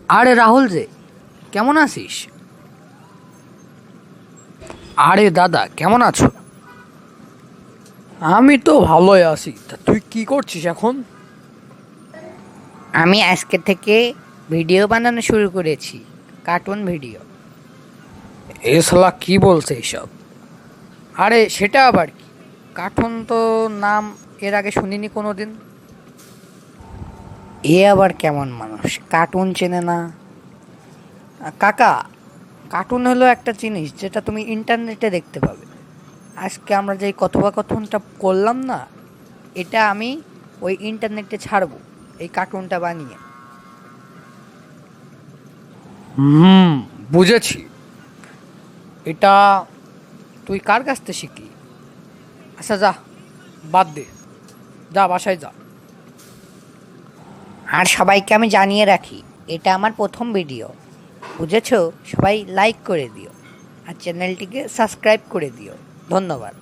আরে রাহুল যে, কেমন আছিস? আরে দাদা, কেমন আছো? আমি তো ভালোই আছি। তা তুই কি করছিস এখন? আমি আজকে থেকে ভিডিও বানানো শুরু করেছি, কার্টুন ভিডিও। এ শালা কি বলছে এইসব? আরে সেটা আবার কি? কার্টুন তো নাম এর আগে শুনিনি কোনোদিন। এ আবার কেমন মানুষ, কার্টুন চেনে না? কাকা, কার্টুন হলো একটা জিনিস যেটা তুমি ইন্টারনেটে দেখতে পাবে। আজকে আমরা যে কথোপকথনটা করলাম না, এটা আমি ওই ইন্টারনেটে ছাড়বো, এই কার্টুনটা বানিয়ে। হুম, বুঝেছি। এটা তুই কার কাছ থেকে শিখলি? আচ্ছা যা, বাদ দে, যা বাসায় যা। আর সবাইকে আমি জানিয়ে রাখি, এটা আমার প্রথম ভিডিও, বুঝেছো? সবাই লাইক করে দিও আর চ্যানেলটিকে সাবস্ক্রাইব করে দিও। ধন্যবাদ।